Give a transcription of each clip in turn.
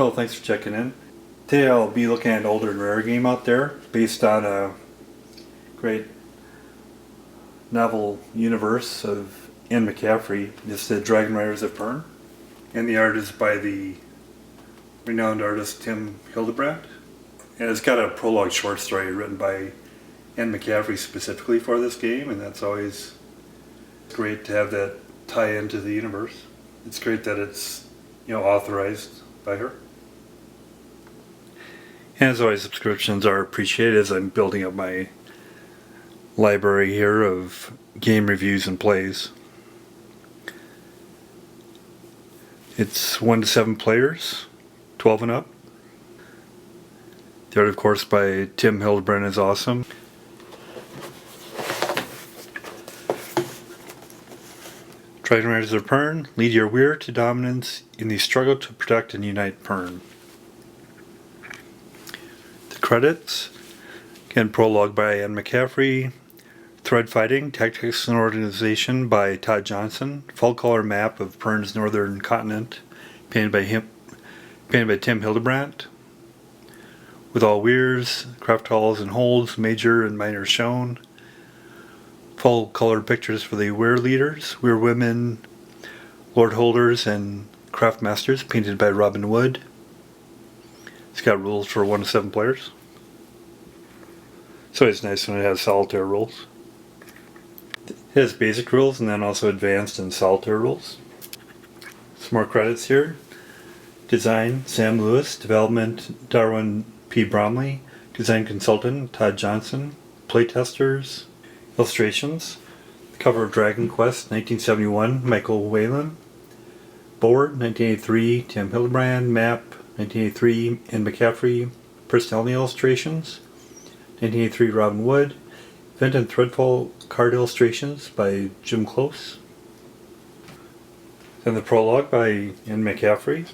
Hello, thanks for checking in. Today I'll be looking at an older and rare game out there based on a great novel universe of Anne McCaffrey. It's the Dragonriders of Pern, and the art is by the renowned artist Tim Hildebrand. And it's got a prologue short story written by Anne McCaffrey specifically for this game, and that's always great to have that tie into the universe. It's great that it's authorized by her. And as always, subscriptions are appreciated as I'm building up my library here of game reviews and plays. It's 1 to 7 players, 12 and up. The art, of course, by Tim Hildebrand is awesome. Dragonriders of Pern, lead your Weir to dominance in the struggle to protect and unite Pern. The credits, again, prologue by Anne McCaffrey, thread fighting, tactics and organization by Todd Johnson, full color map of Pern's northern continent, painted by Tim Hildebrand, with all weirs, craft halls and holds, major and minor shown. Full color pictures for the Weyrleaders, Weir women, lord holders, and craft masters, painted by Robin Wood. It's got rules for 1 to 7 players. So it's nice when it has solitaire rules. It has basic rules and then also advanced and solitaire rules. Some more credits here. Design, Sam Lewis. Development, Darwin P. Bromley. Design consultant, Todd Johnson. Playtesters. Illustrations, cover of Dragon Quest 1971, Michael Whalen. Board 1983, Tim Hildebrand. Map 1983, Anne McCaffrey. Personality illustrations 1983, Robin Wood. Event and Threadfall card illustrations by Jim Close. Then the prologue by Anne McCaffrey.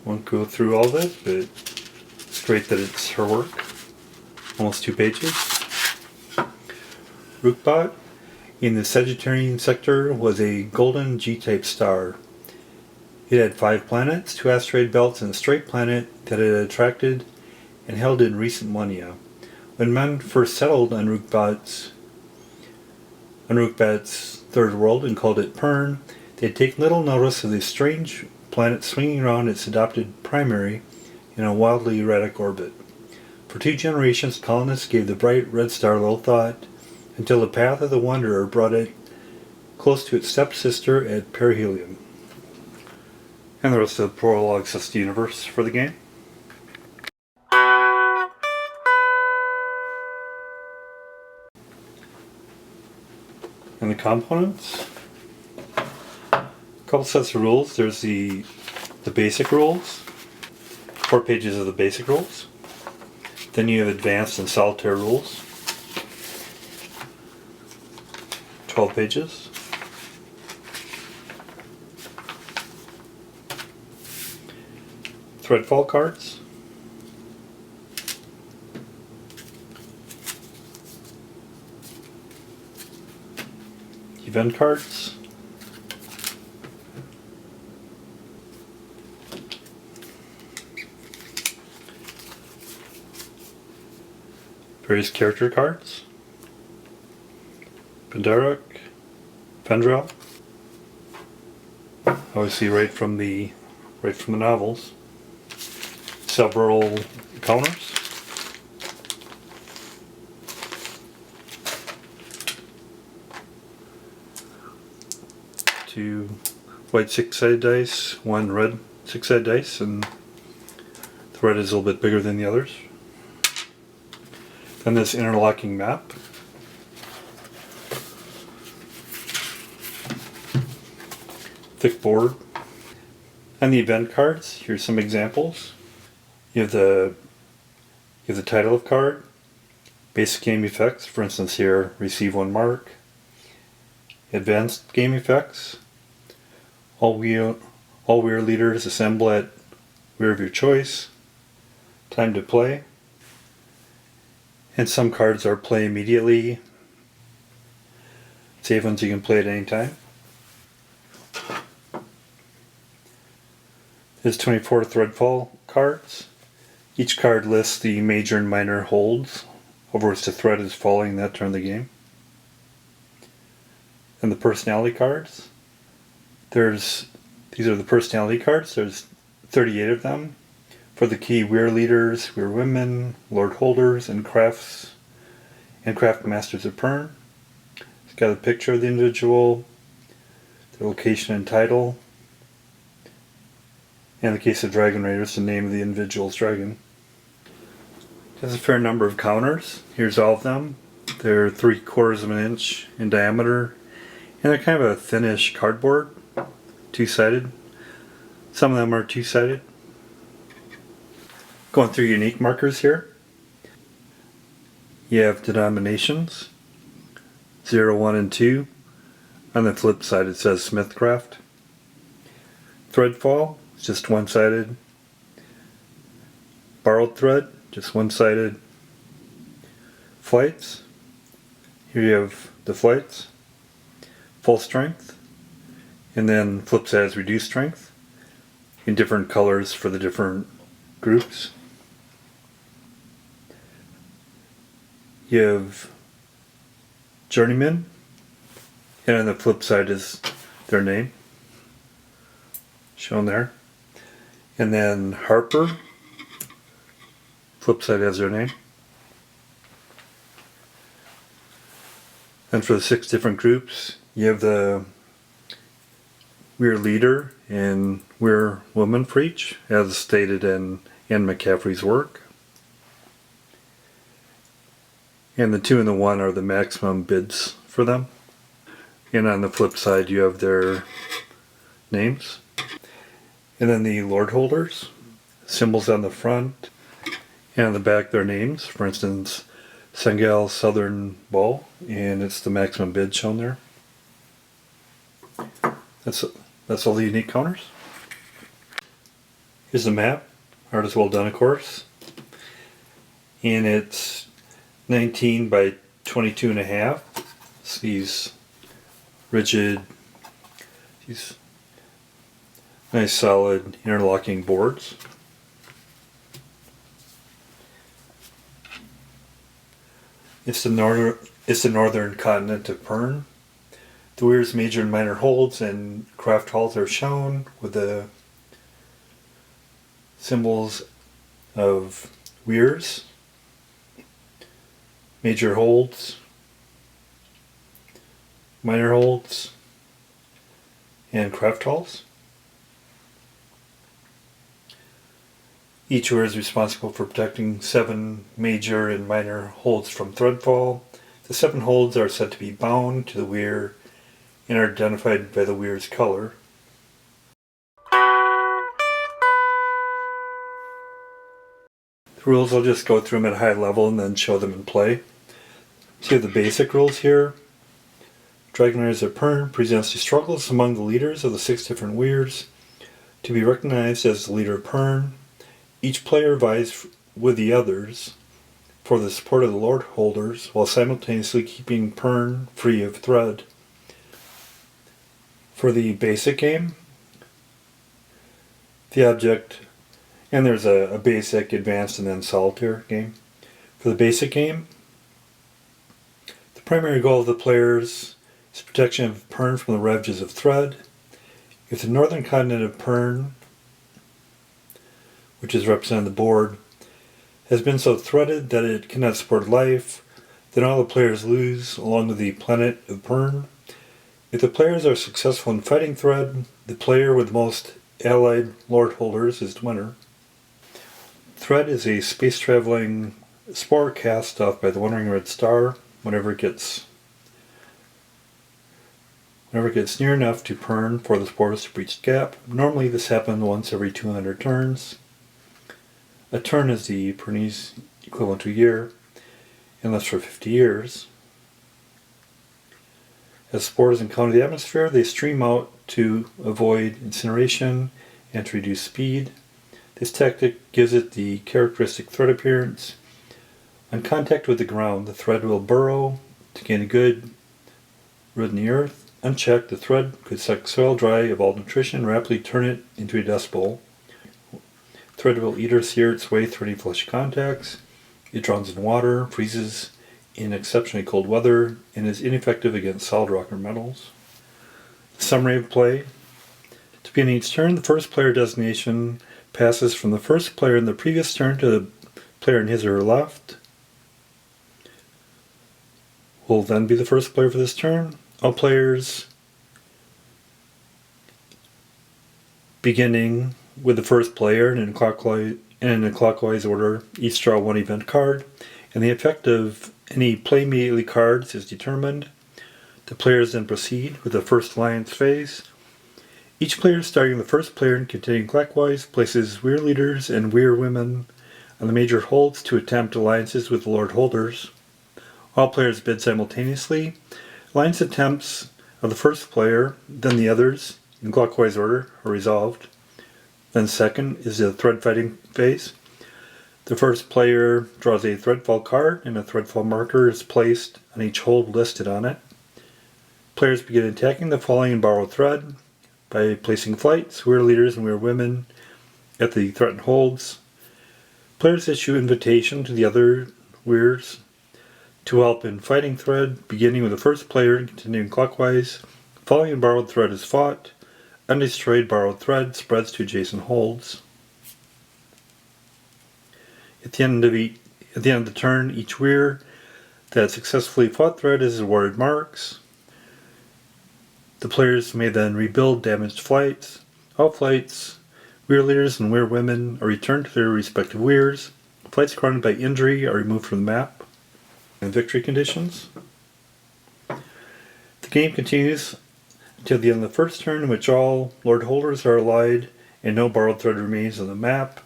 Won't go through all of it, but it's great that it's her work. Almost 2 pages. Rookbot in the Sagittarian sector was a golden G-type star. It had 5 planets, 2 asteroid belts, and a straight planet that it had attracted and held in recent millennia. When men first settled on Rookbot's third world and called it Pern, they had taken little notice of the strange planet swinging around its adopted primary in a wildly erratic orbit. For 2 generations, colonists gave the bright red star little thought, until the path of the wanderer brought it close to its stepsister at perihelion. And the rest of the prologue sets the universe for the game. And the components. A couple sets of rules. There's the basic rules. 4 pages of the basic rules. Then you have advanced and solitaire rules. 12 pages. Threadfall cards. Event cards. Various character cards. Pendrell. Obviously right from the novels. Several counters. 2 white 6-sided dice, 1 red 6-sided dice, and the red is a little bit bigger than the others. Then this interlocking map. Thick board. And the event cards, here's some examples. You have the title of card, basic game effects, for instance here, receive 1 mark. Advanced game effects, all Weyrleaders assemble at Weir of your choice. Time to play. And some cards are play immediately. Save ones you can play at any time. There's 24 threadfall cards. Each card lists the major and minor holds over which the thread is falling that turn of the game. And the personality cards. These are the personality cards. There's 38 of them. For the key Weyrleaders, Weyrwomen, Lord Holders, and Craft Masters of Pern. It's got a picture of the individual, their location and title. In the case of Dragonriders, the name of the individual's dragon. There's a fair number of counters. Here's all of them. They're 3/4 of an inch in diameter, and they're kind of a thinnish cardboard, two-sided. Some of them are two-sided. Going through unique markers here. You have denominations, 0, 1, and 2. On the flip side it says Smithcraft. Threadfall, it's just one-sided. Borrowed thread, just one-sided. Flights, here you have the flights. Full strength, and then flip side is reduced strength in different colors for the different groups. You have Journeyman, and on the flip side is their name shown there. And then Harper, flip side has their name. And for the 6 different groups, you have the Weyrleader and Weyrwoman for each, as stated in Anne McCaffrey's work. And the 2 and the 1 are the maximum bids for them. And on the flip side you have their names. And then the Lord Holders, symbols on the front, and on the back their names. For instance, Senegal Southern Ball, and it's the maximum bid shown there. That's all the unique counters. Here's the map. Art is well done, of course. And it's 19 by 22 and a half. It's these rigid, these nice solid interlocking boards. It's the northern continent of Pern. The Weir's major and minor holds and craft halls are shown with the symbols of Weirs, major holds, minor holds, and craft halls. Each Weir is responsible for protecting 7 major and minor holds from threadfall. The 7 holds are said to be bound to the Weir and are identified by the Weir's color. The rules, I'll just go through them at a high level and then show them in play. So you have the basic rules here. Dragonriders of Pern presents the struggles among the leaders of the 6 different Weirs. To be recognized as the leader of Pern, each player vies with the others for the support of the Lord Holders while simultaneously keeping Pern free of thread. For the basic game, the object, and there's a basic, advanced, and then solitaire game. For the basic game, the primary goal of the players is protection of Pern from the ravages of thread. If the northern continent of Pern, which is represented on the board, has been so threaded that it cannot support life, then all the players lose along with the planet of Pern. If the players are successful in fighting thread, the player with the most allied Lord Holders is the winner. Thread is a space-traveling spore cast off by the Wandering Red Star whenever it gets near enough to Pern for the spores to breach the gap. Normally this happens once every 200 turns. A turn is the Pernese equivalent to a year, and lasts for 50 years. As spores encounter the atmosphere, they stream out to avoid incineration and to reduce speed. This tactic gives it the characteristic thread appearance. On contact with the ground, the thread will burrow to gain a good root in the earth. Unchecked, the thread could suck soil dry of all nutrition and rapidly turn it into a dust bowl. thread will either sear its way through any flesh contacts, it drowns in water, freezes in exceptionally cold weather, and is ineffective against solid rock or metals. Summary of play. To begin each turn, the first player designation passes from the first player in the previous turn to the player in his or her left. Will then be the first player for this turn. All players beginning with the first player in a clockwise order each draw one event card, and the effect of any play immediately cards is determined. The players then proceed with the first alliance phase. Each player starting the first player and continuing clockwise places Weyrleaders and Weyrwomen on the major holds to attempt alliances with the Lord Holders. All players bid simultaneously. Alliance attempts of the first player, then the others, in clockwise order, are resolved. Then second is the thread fighting phase. The first player draws a threadfall card, and a threadfall marker is placed on each hold listed on it. Players begin attacking the falling and borrowed thread by placing flights, Weyrleaders and Weyrwomen at the threatened holds. Players issue invitation to the other Weyrs to help in fighting thread, beginning with the first player and continuing clockwise. Falling and borrowed thread is fought. Undestroyed borrowed thread spreads to adjacent holds. At the end of the turn, each Weyr that successfully fought thread is awarded marks. The players may then rebuild damaged flights. All flights, Weyrleaders and Weyrwomen, are returned to their respective Weyrs. Flights grounded by injury are removed from the map. And victory conditions. The game continues until the end of the first turn, in which all Lord Holders are allied and no borrowed thread remains on the map.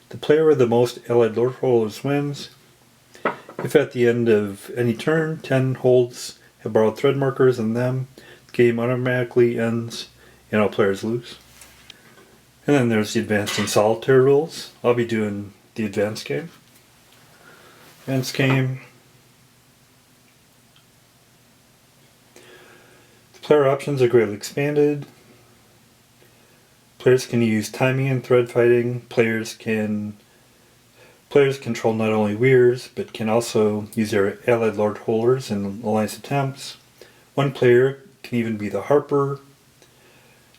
The player with the most allied Lord Holders wins. If at the end of any turn 10 holds have borrowed thread markers on them, the game automatically ends and all players lose. And then there's the advanced and solitaire rules. I'll be doing the advanced game. Advanced game. The player options are greatly expanded. Players can use timing and thread fighting. Players control not only Weyrs, but can also use their allied Lord Holders in alliance attempts. One player can even be the Harper.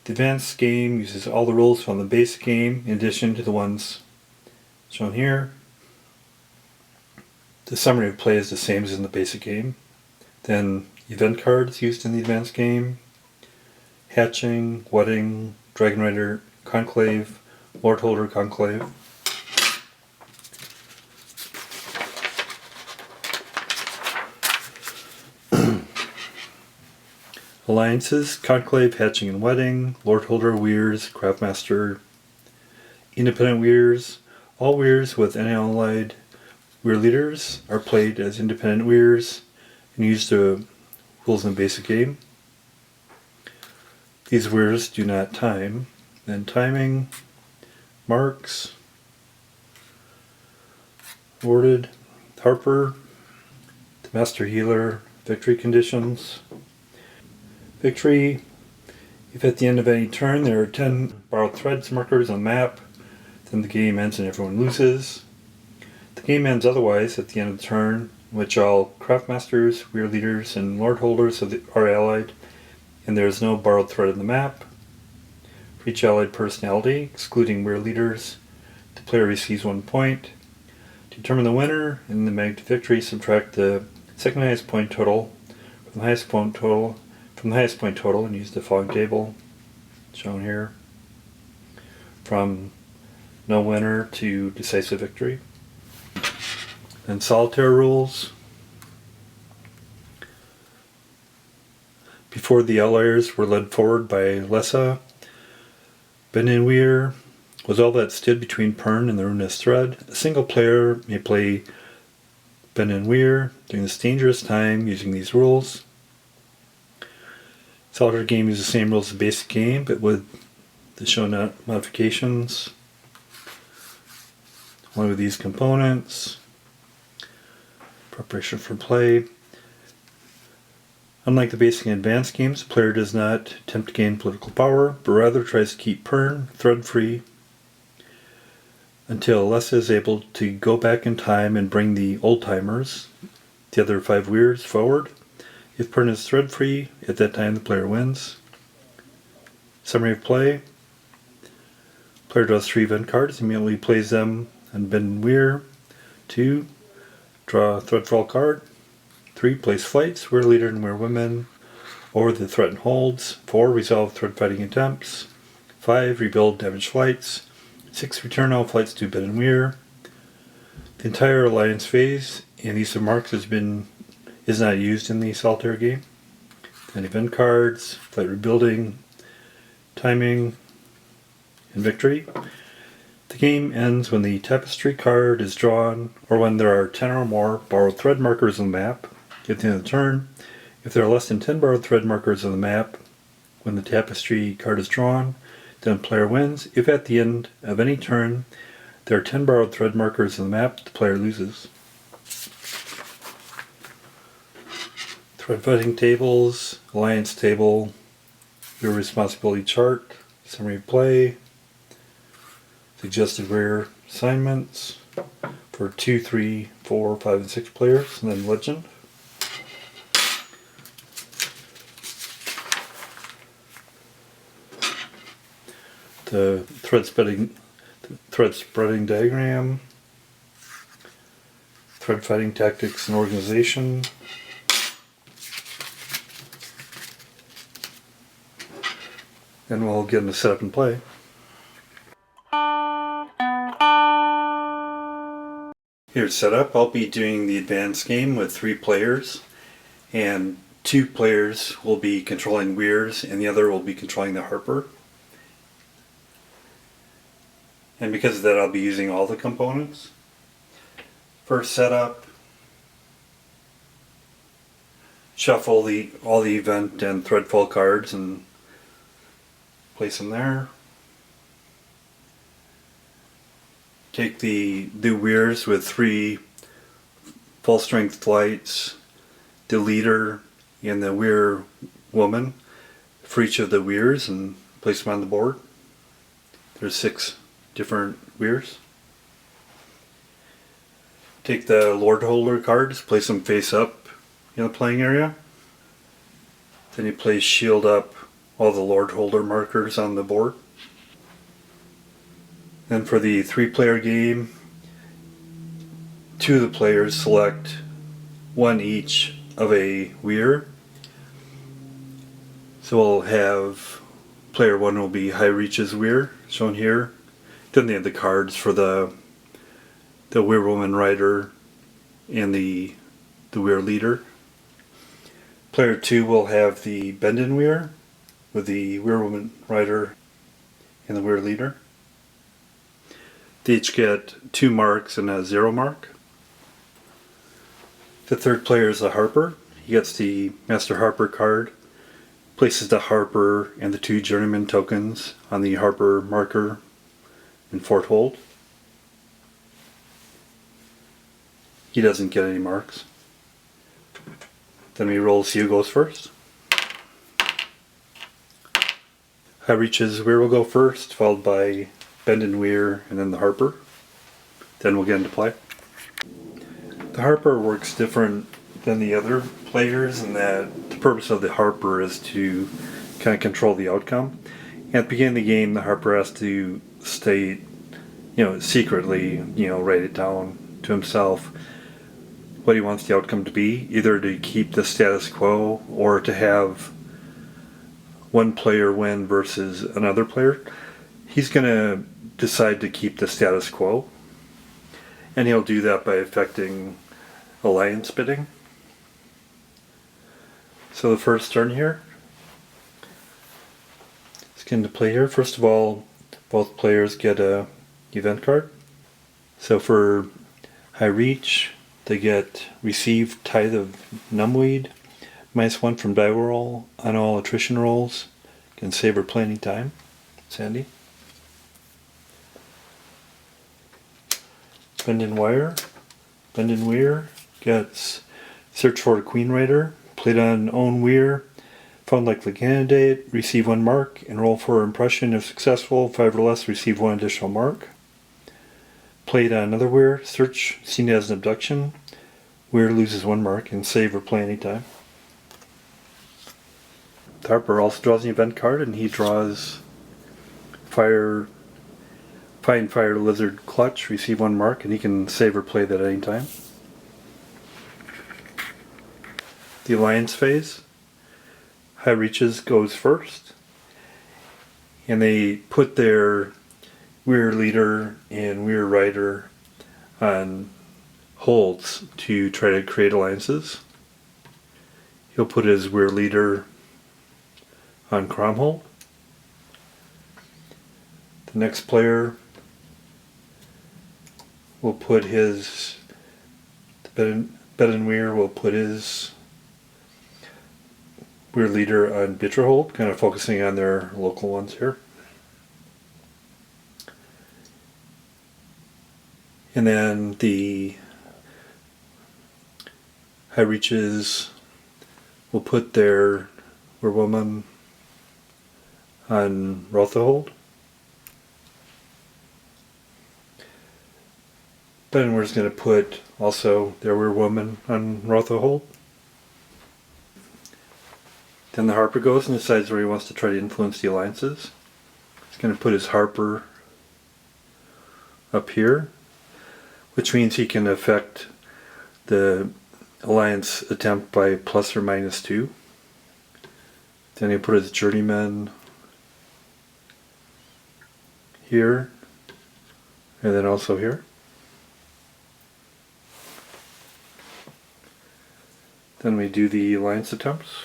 The advanced game uses all the rules from the basic game, in addition to the ones shown here. The summary of play is the same as in the basic game. Then event cards used in the advanced game. Hatching, Wedding, Dragonrider Conclave, Lord Holder Conclave. Alliances, Conclave, Hatching and Wedding, Lord Holder Weyrs, Craftmaster. Independent Weyrs. All Weyrs with any allied Weyrleaders are played as independent Weyrs and use the rules in the basic game. These Weyrs do not time. Then timing, marks, awarded, Harper, the Master Healer, victory conditions. Victory, if at the end of any turn there are 10 borrowed threads markers on the map, then the game ends and everyone loses. The game ends otherwise at the end of the turn, in which all Craftmasters, Weyrleaders, and Lord Holders are allied, and there is no borrowed thread on the map. For each allied personality, excluding Weyrleaders, the player receives 1 point. To determine the winner in the magnitude victory, subtract the second highest point total from the highest point total, and use the following table shown here from no winner to decisive victory. And solitaire rules. Before the alliers were led forward by Lessa, Benenweir was all that stood between Pern and the ruinous thread. A single player may play Benenweir during this dangerous time using these rules. Solitaire game uses the same rules as the basic game, but with the shown modifications. One of these components. Preparation for play. Unlike the basic and advanced games, the player does not attempt to gain political power, but rather tries to keep Pern thread-free. until Les is able to go back in time and bring the old-timers, the other 5 weirs, forward. If Pern is thread-free, at that time the player wins. Summary of play. Player draws 3 event cards, immediately plays them on Ben Weir. 2. Draw a threadfall card. 3. Place flights, Weyrleader and Weyrwomen over the threat and holds. 4. Resolve thread fighting attempts. 5. Rebuild damaged flights. 6. Return all flights to Ben and Weir. The entire alliance phase and use of marks is not used in the solitaire game. Then event cards, flight rebuilding, timing, and victory. The game ends when the tapestry card is drawn or when there are 10 or more borrowed thread markers on the map at the end of the turn. If there are less than 10 borrowed thread markers on the map when the tapestry card is drawn, then player wins. If at the end of any turn there are 10 borrowed thread markers on the map, the player loses. Thread fighting tables, alliance table, your responsibility chart, summary of play, suggested rare assignments for 2, 3, 4, 5, and 6 players, and then legend. The thread spreading diagram, thread fighting tactics and organization. And we'll get into setup and play. Here's setup. I'll be doing the advanced game with 3 players, and 2 players will be controlling weirs and the other will be controlling the harper. And because of that, I'll be using all the components. First setup, shuffle all the event and threadfall cards and place them there. Take the weirs with 3 full strength flights, the leader and the weir woman for each of the weirs, and place them on the board. There's 6 different weirs. Take the Lord Holder cards, place them face up in the playing area. Then you place shield up all the Lord Holder markers on the board. Then for the 3-player game, 2 of the players select 1 each of a weir. So we'll have player 1 will be High Reach's weir, shown here. Then they have the cards for the Weyrwoman rider and the Weyrleader. Player 2 will have the Bendon weir with the Weyrwoman rider and the Weyrleader. They each get 2 marks and a 0 mark. The 3rd player is the harper. He gets the Master Harper card, places the harper and the 2 journeyman tokens on the harper marker in Fort Hold. He doesn't get any marks. Then we roll see who goes first. High Reach's weir will go first, followed by Bendon weir and then the harper. Then we'll get into play. The harper works different than the other players in that the purpose of the harper is to kind of control the outcome. At the beginning of the game, the harper has to state, secretly, write it down to himself what he wants the outcome to be, either to keep the status quo or to have one player win versus another player. He's going to decide to keep the status quo, and he'll do that by affecting alliance bidding. So the first turn here, let's get into play here. First of all, both players get a event card. So for High Reach, they get Receive Tithe of Numbweed, -1 from die roll on all attrition rolls. Can save or play any time. Sandy. Bendon Weir gets Search for a Queen Rider, played on own weir, found likely candidate, receive 1 mark, and roll for impression. If successful, 5 or less, receive 1 additional mark. played on another Weyr search seen as an abduction, Weyr loses 1 mark and save or play anytime. The Harper also draws an event card, and he draws Find Fire Lizard Clutch, receive 1 mark, and he can save or play that at any time. The Alliance phase, High Reaches goes first, and they put their Weyrleader and Weyrrider on holds to try to create alliances. He'll put his Weyrleader on Cromhold. The next player will put his Weir will put his Weyrleader on Bitterhold, kind of focusing on their local ones here. And then the High Reaches will put their Weyrwoman on Rothahold. Benweir's going to put also their Weyrwoman on Rothahold. Then the Harper goes and decides where he wants to try to influence the alliances. He's going to put his Harper up here, which means he can affect the alliance attempt by plus or minus 2. Then he'll put his Journeyman here, and then also here. Then we do the alliance attempts.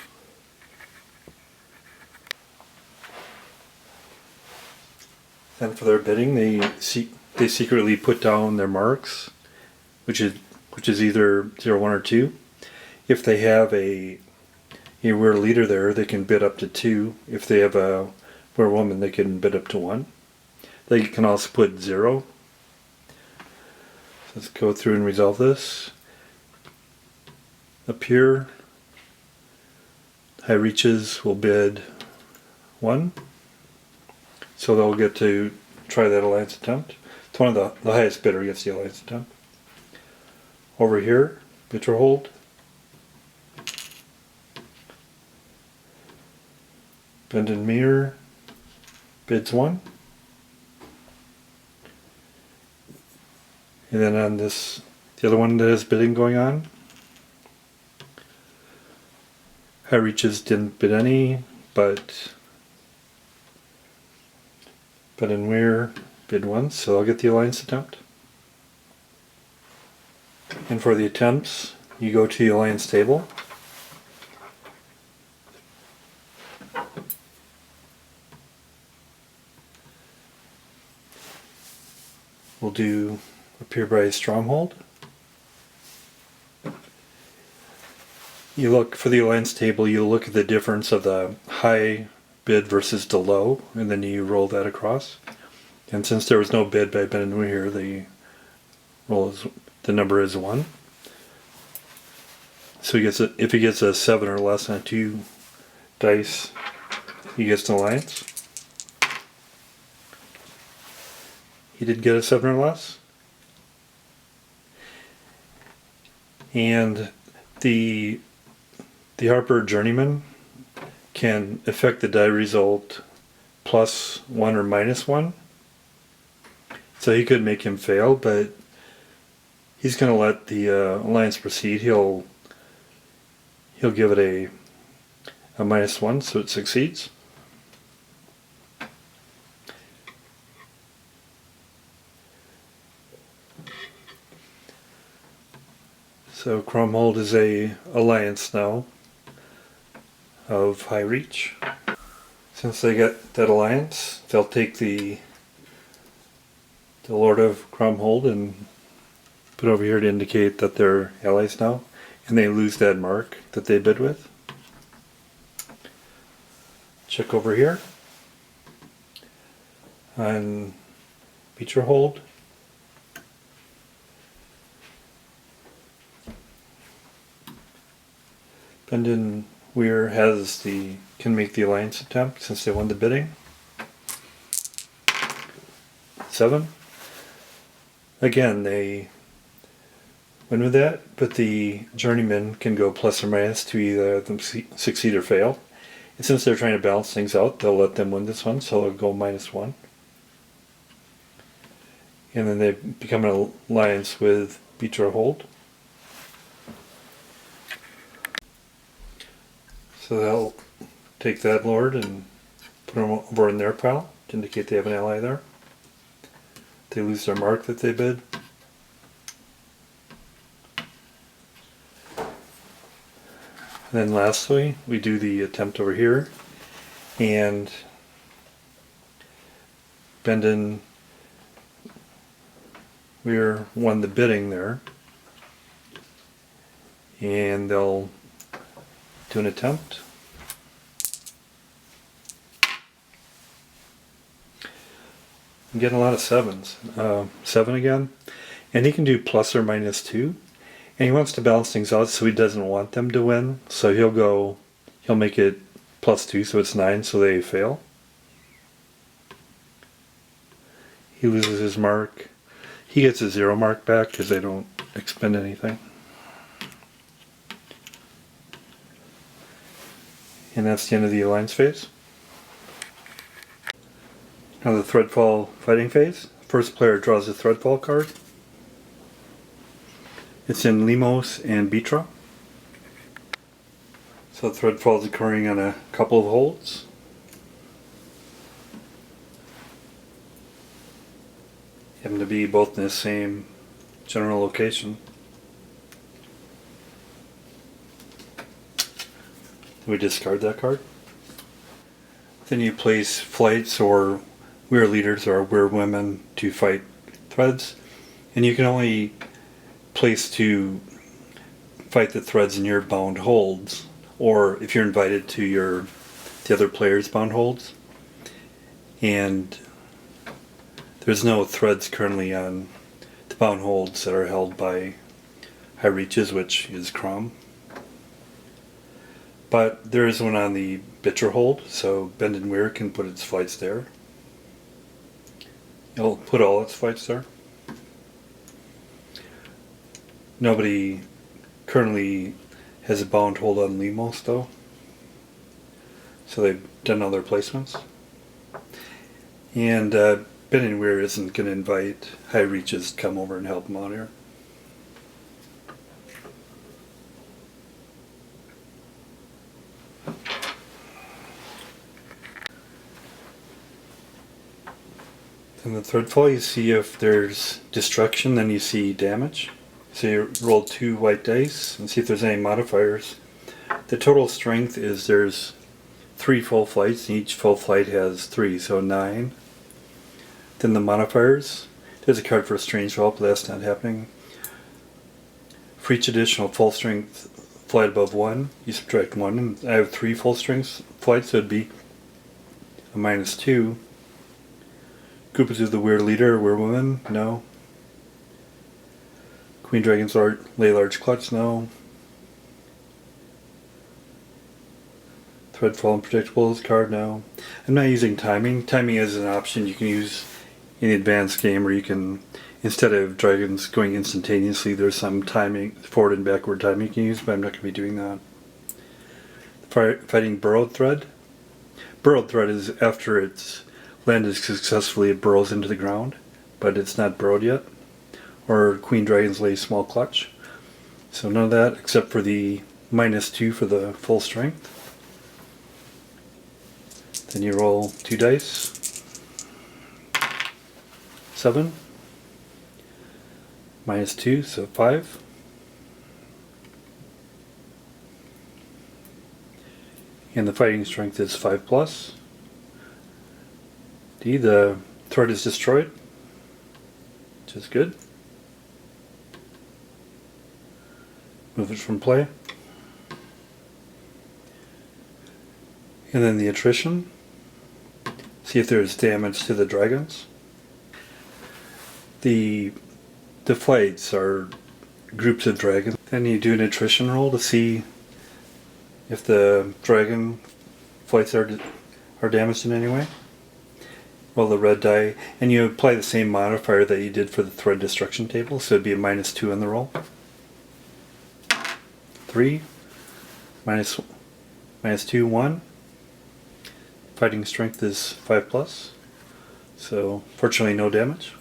Then for their bidding, they secretly put down their marks, which is either 0, 1, or 2. If they have a Weyrleader there, they can bid up to 2. If they have a Weyrwoman, they can bid up to 1. They can also put 0. So let's go through and resolve this. Up here, High Reaches will bid 1. So they'll get to try that alliance attempt. It's one of the highest bidder gets the alliance attempt. Over here, Bitterhold. Bendenmeer bids 1. And then on this, the other one that has bidding going on, High Reaches didn't bid any, but Bendenmeer bid 1, so I'll get the alliance attempt. And for the attempts, you go to the alliance table. We'll do appear by Stronghold. You look for the alliance table, you look at the difference of the high bid versus the low, and then you roll that across. And since there was no bid by Bendenmeer here, the number is 1. So if he gets a 7 or less on 2 dice, he gets an alliance. He did get a 7 or less. And the Harper Journeyman can affect the die result plus 1 or minus 1. So he could make him fail, but he's going to let the alliance proceed. He'll give it a minus 1, so it succeeds. So Cromhold is a alliance now of High Reach. Since they get that alliance, they'll take the Lord of Cromhold and put over here to indicate that they're allies now, and they lose that mark that they bid with. Check over here on Beecherhold. Bendenmeer can make the alliance attempt since they won the bidding. 7. Again, they win with that, but the journeymen can go plus or minus to either them succeed or fail. And since they're trying to balance things out, they'll let them win this one, so they'll go -1. And then they become an alliance with Beach or Hold. So they'll take that lord and put him over in their pile to indicate they have an ally there. They lose their mark that they bid. And then lastly, we do the attempt over here, and Bendon, Weir won the bidding there, and they'll do an attempt. I'm getting a lot of 7s. 7 again, and he can do plus or -2. And he wants to balance things out, so he doesn't want them to win. So he'll make it +2, so it's 9, so they fail. He loses his mark. He gets a 0 mark back because they don't expend anything. And that's the end of the alliance phase. Now the Threadfall fighting phase. First player draws a Threadfall card. It's in Limos and Bitra. So Threadfall is occurring on a couple of holds. Happen to be both in the same general location. We discard that card. Then you place flights or Weyrleaders or Weyrwomen to fight threads. And you can only place to fight the threads in your bound holds, or if you're invited to the other player's bound holds. And there's no threads currently on the bound holds that are held by High Reaches, which is Crom. But there is one on the Bitcher hold, so Bendon Weir can put its flights there. It'll put all its flights there. Nobody currently has a bound hold on Limos though, so they've done all their placements. And Bendon Weir isn't going to invite High Reaches to come over and help him out here. In the Threadfall, you see if there's destruction, then you see damage. So you roll 2 white dice and see if there's any modifiers. The total strength is there's 3 full flights, and each full flight has 3, so 9. Then the modifiers, there's a card for a strange roll, but that's not happening. For each additional full strength flight above 1, you subtract 1, and I have 3 full strength flights, so it'd be a -2. Group is of the Weyrleader or Weyrwoman? No. Queen Dragons lay large clutch? No. Threadfall Unpredictables card? No. I'm not using timing. Timing is an option you can use in the advanced game, where you can, instead of dragons going instantaneously, there's some timing, forward and backward timing you can use, but I'm not going to be doing that. Fighting Burrowed Thread. Burrowed Thread is after it's landed successfully, it burrows into the ground, but it's not burrowed yet. Or Queen Dragons lay small clutch. So none of that except for the -2 for the full strength. Then you roll 2 dice. 7. -2, so 5. And the fighting strength is 5+. D, the thread is destroyed, which is good. Move it from play. And then the attrition. See if there's damage to the dragons. The flights are groups of dragons. Then you do an attrition roll to see if the dragon flights are damaged in any way. Well, the red die, and you apply the same modifier that you did for the thread destruction table, so it'd be a -2 on the roll. 3, -2, 1. Fighting strength is 5+, so fortunately no damage.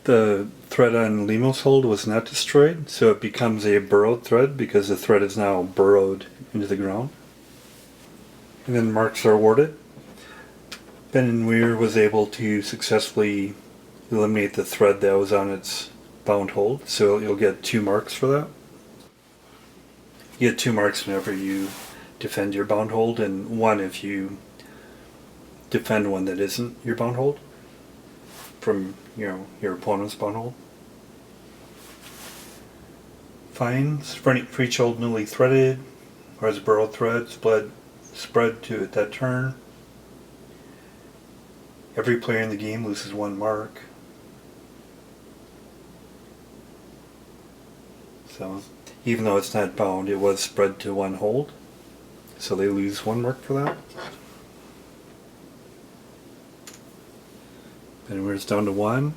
The thread on Limos hold was not destroyed, so it becomes a burrowed thread because the thread is now burrowed into the ground. And then marks are awarded. Ben and Weir was able to successfully eliminate the thread that was on its bound hold, so you'll get 2 marks for that. You get 2 marks whenever you defend your bound hold, and 1 if you defend one that isn't your bound hold from your opponent's bound hold. Fines for each hold newly threaded or as a burrowed thread spread to at that turn. Every player in the game loses 1 mark. So even though it's not bound, it was spread to 1 hold, so they lose 1 mark for that. And we're down to 1,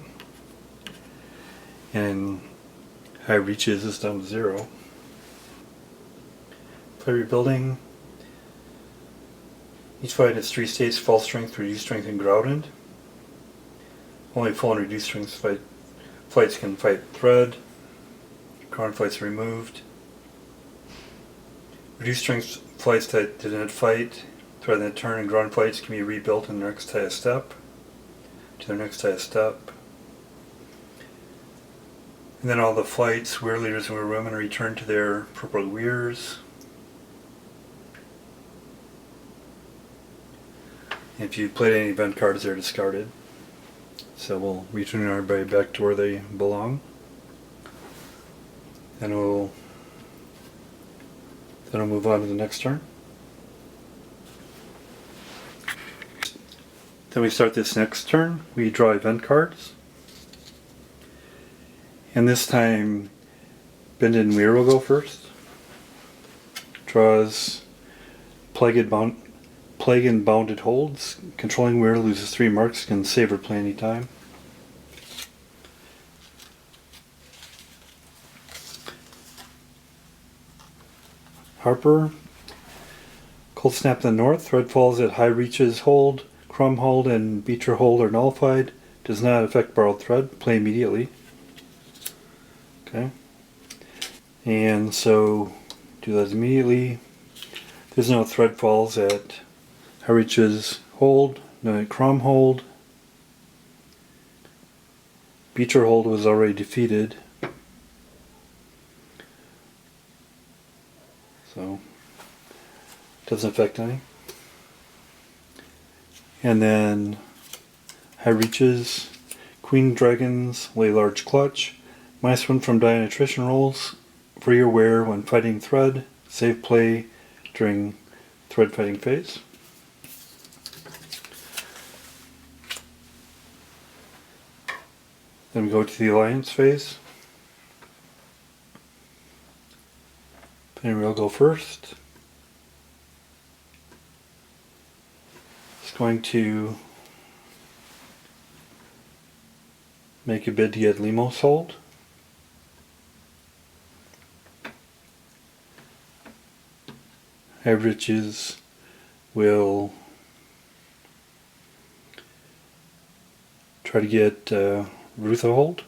and high reaches is down to 0. Play rebuilding. Each fight has 3 states: full strength, reduced strength, and grounded. Only full and reduced strength flights can fight thread. Ground flights are removed. Reduced strength flights that did not fight thread that turn, and ground flights can be rebuilt in their next highest step. To their next highest step. And then all the flights, Weyrleaders and Weyrwomen, are returned to their purple weirs. If you played any event cards, they're discarded. So we'll return everybody back to where they belong. And we'll move on to the next turn. Then we start this next turn. We draw event cards. And this time, Bend and Weir will go first. Draws Plague and Bounded Holds. Controlling Weir loses 3 marks, can save or play anytime. Harper. Cold Snap to the north. Thread falls at high reaches hold. Crumb hold and Beecher hold are nullified. Does not affect borrowed thread. Play immediately. Okay. And so do that immediately. There's no thread falls at high reaches hold. No crumb hold. Beecher hold was already defeated. So doesn't affect any. And then high reaches, Queen Dragons, lay large clutch, -1 from die and attrition rolls, free or wear when fighting thread, save play during thread fighting phase. Then we go to the alliance phase. And we'll go first. Going to make a bid to get Limos hold. Averages will try to get Rutha hold.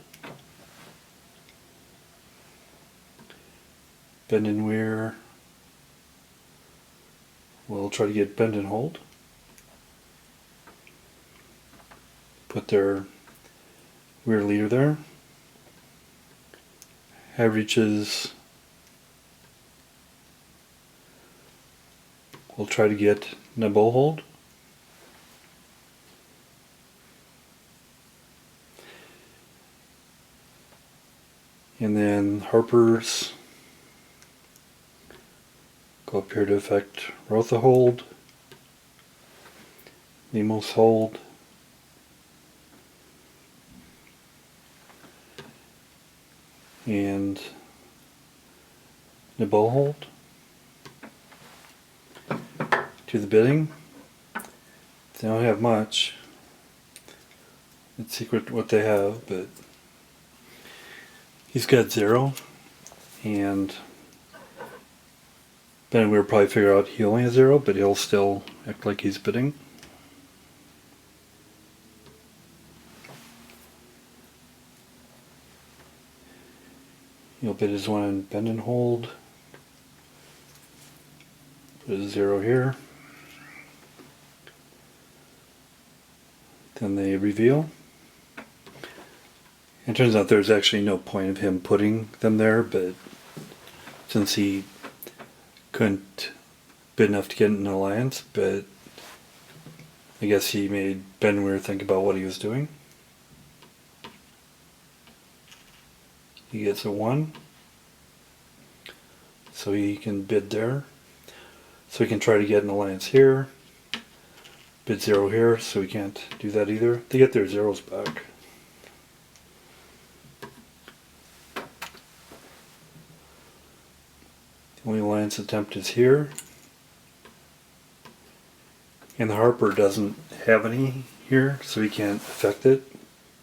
Bend and Weir will try to get Bend and hold. Put their Weyrleader there. High reaches will try to get Nabal hold. And then Harper's go up here to affect Rotha hold. Limos hold. And Nabal hold. do the bidding. They don't have much. It's secret what they have, but he's got 0, and then we'll probably figure out he only has 0, but he'll still act like he's bidding. He'll bid his 1 and bend and hold. Put a 0 here. Then they reveal. It turns out there's actually no point of him putting them there, but since he couldn't bid enough to get an alliance, but I guess he made Ben Weir think about what he was doing. He gets a 1, so he can bid there. So he can try to get an alliance here. Bid 0 here, so we can't do that either. They get their 0s back. The only alliance attempt is here. And the Harper doesn't have any here, so he can't affect it.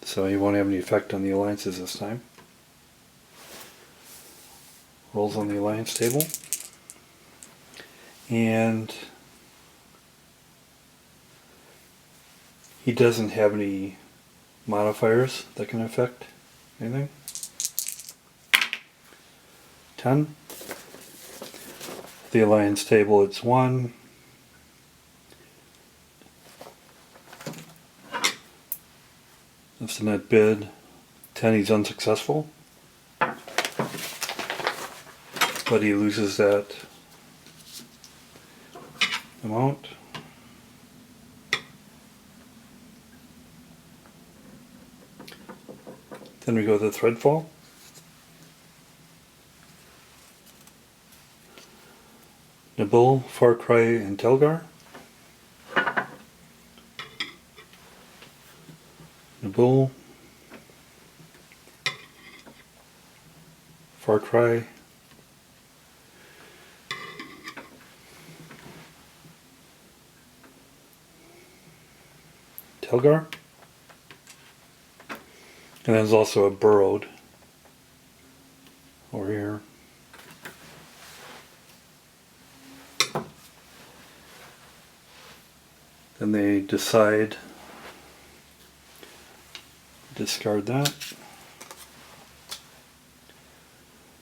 So he won't have any effect on the alliances this time. Rolls on the alliance table. And he doesn't have any modifiers that can affect anything. 10. The alliance table, it's 1. That's the net bid. 10, he's unsuccessful. But he loses that amount. Then we go to Threadfall. Nabul, Far Cry, and Telgar. Nabul, Far Cry, Telgar. And there's also a burrowed over here. Then they decide, discard that,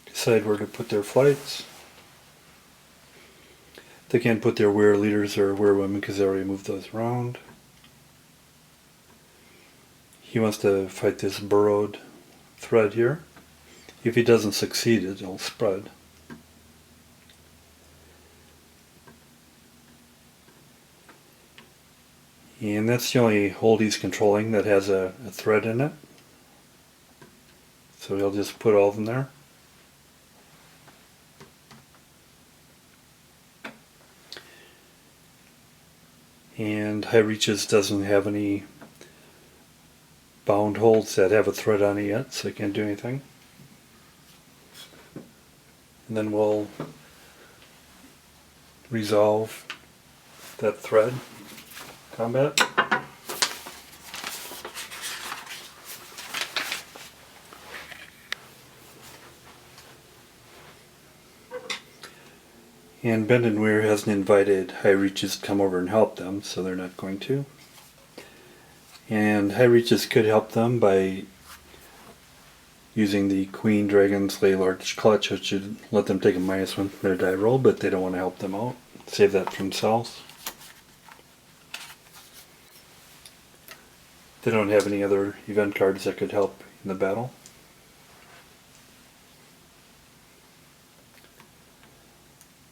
decide where to put their flights. They can't put their Weyrleaders or Weyrwomen because they already moved those around. He wants to fight this burrowed thread here. If he doesn't succeed, it'll spread. And that's the only hold he's controlling that has a thread in it. So he'll just put all of them there. And High Reaches doesn't have any bound holds that have a thread on it yet, so they can't do anything. And then we'll resolve that thread combat. And Ben and Weir hasn't invited High Reaches to come over and help them, so they're not going to. And High Reaches could help them by using the Queen Dragon's Lay Large Clutch, which should let them take a -1 from their die roll, but they don't want to help them out. Save that for themselves. They don't have any other event cards that could help in the battle.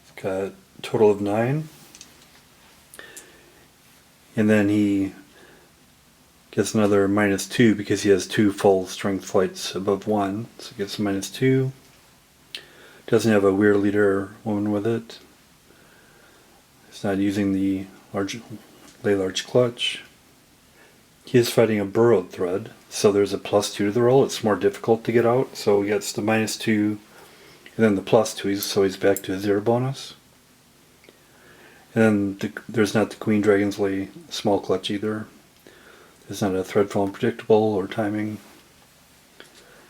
It's got a total of 9. And then he gets another -2 because he has 2 full strength flights above 1. So he gets a -2. Doesn't have a Weyrleader woman with it. It's not using the Lay Large Clutch. He is fighting a burrowed thread, so there's a +2 to the roll. It's more difficult to get out, so he gets the -2 and then the +2, so he's back to a 0 bonus. And then there's not the Queen Dragon's Lay small clutch either. There's not a thread fall unpredictable or timing.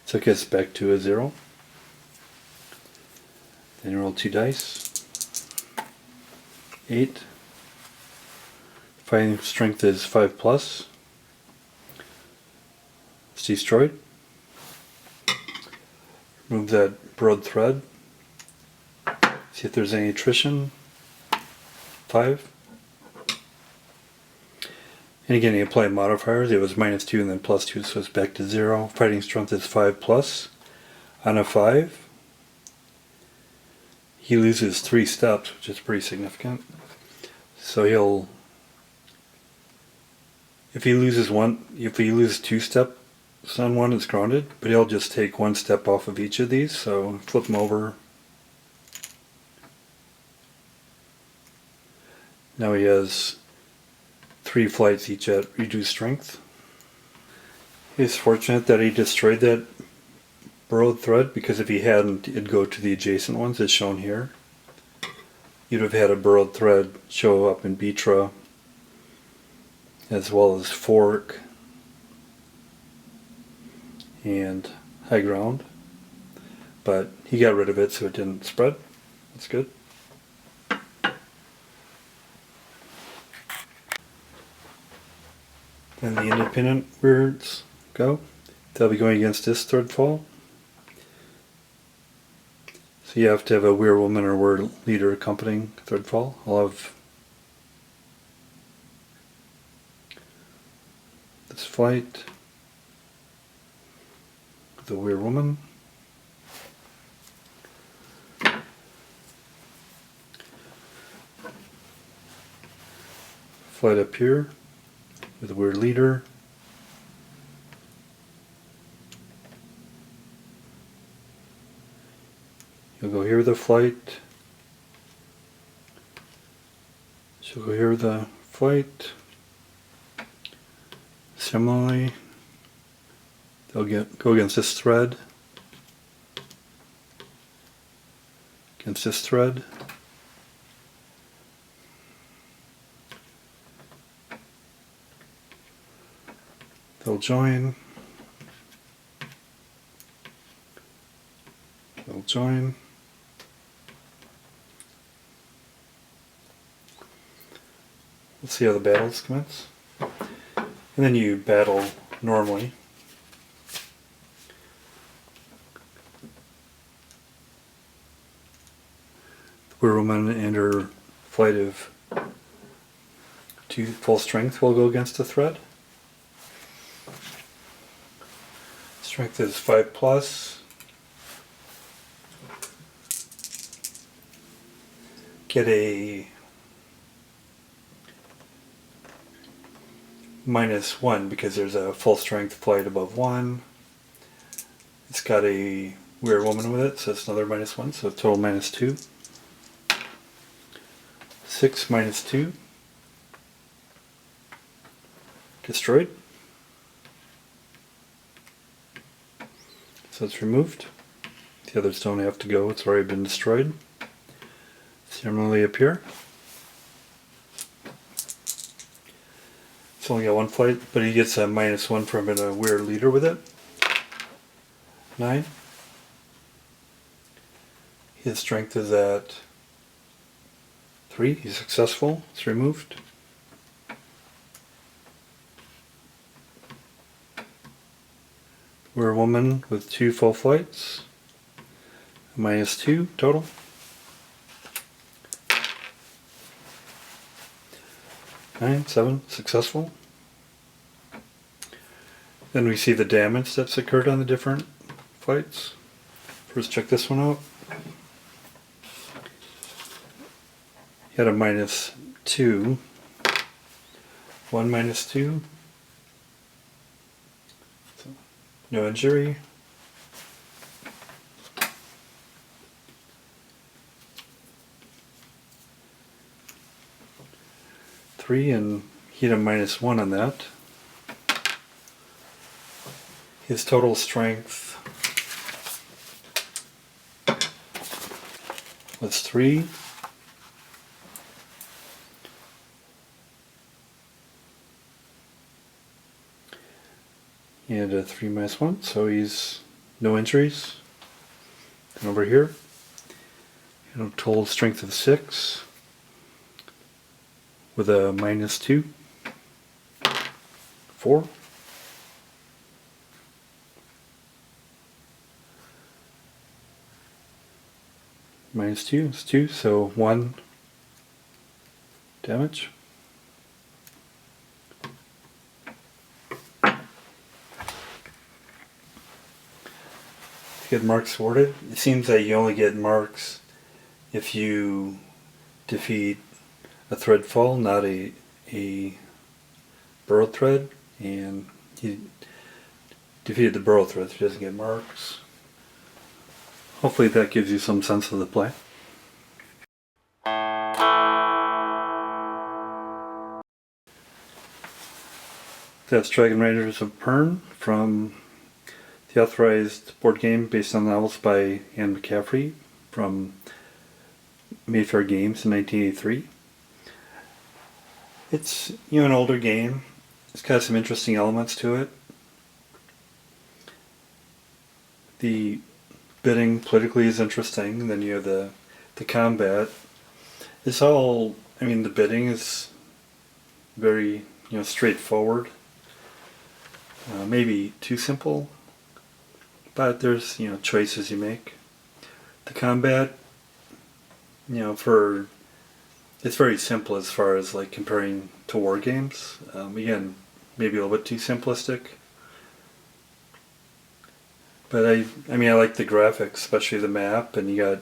So it gets back to a 0. Then you roll 2 dice. 8. Fighting strength is 5 plus. It's destroyed. Remove that broad thread. See if there's any attrition. 5. And again, you apply modifiers. It was -2 and then +2, so it's back to 0. Fighting strength is 5 plus. On a 5, he loses 3 steps, which is pretty significant. So if he loses 2 steps on one, it's grounded, but he'll just take 1 step off of each of these. So flip him over. Now he has 3 flights, each at reduced strength. He's fortunate that he destroyed that burrowed thread, because if he hadn't, it'd go to the adjacent ones as shown here. You'd have had a burrowed thread show up in Bitra, as well as Fork and High Ground. But he got rid of it so it didn't spread. That's good. Then the independent words go. They'll be going against this thread fall. So you have to have a Weyrwoman or Weyrleader accompanying thread fall. I'll have this flight, the Weyrwoman. Flight up here with the Weyrleader. You'll go here with the flight. She'll go here with the flight. Similarly, they'll go against this thread. Against this thread. They'll join. They'll join. Let's see how the battles commence. And then you battle normally. The Weyrwoman and her flight of 2 full strength will go against the thread. Strength is 5 plus. Get a -1 because there's a full strength flight above 1. It's got a Weyrwoman with it, so it's another -1, so total -2. 6 -2. Destroyed. So it's removed. The others don't have to go, it's already been destroyed. Similarly up here. It's only got 1 flight, but he gets a -1 from a Weyrleader with it. 9. His strength is at 3. He's successful. It's removed. Weyrwoman with 2 full flights. -2 total. 9, 7, successful. Then we see the damage that's occurred on the different flights. First check this one out. He had a -2. 1 -2. So, no injury. And he had a -1 on that. His total strength was 3. and a 3-1, so he's no injuries. And over here, total strength of 6 with a -2, 4. -2 is 2, so 1 damage. Get marks awarded. It seems that you only get marks if you defeat a threadfall, not a burrow thread, and he defeated the burrow thread, so he doesn't get marks. Hopefully that gives you some sense of the play. That's Dragonriders of Pern from the authorized board game based on novels by Anne McCaffrey from Mayfair Games in 1983. It's an older game. It's got some interesting elements to it. The bidding politically is interesting. Then you have the combat. It's all, the bidding is very straightforward. Maybe too simple, but there's choices you make. The combat, it's very simple as far as like comparing to war games. Again, maybe a little bit too simplistic. But I like the graphics, especially the map, and you got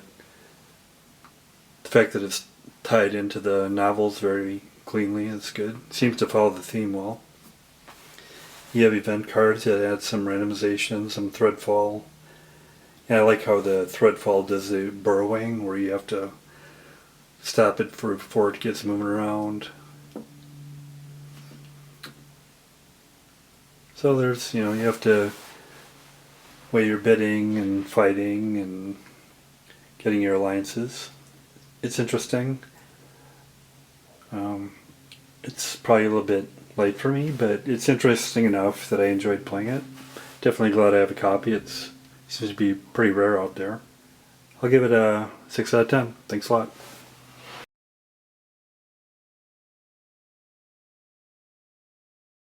the fact that it's tied into the novels very cleanly. It's good. Seems to follow the theme well. You have event cards that add some randomization, some threadfall. And I like how the threadfall does the burrowing, where you have to stop it before it gets moving around. So there's, you have to weigh your bidding and fighting and getting your alliances. It's interesting. It's probably a little bit light for me, but it's interesting enough that I enjoyed playing it. Definitely glad I have a copy. It seems to be pretty rare out there. I'll give it a 6 out of 10. Thanks a lot.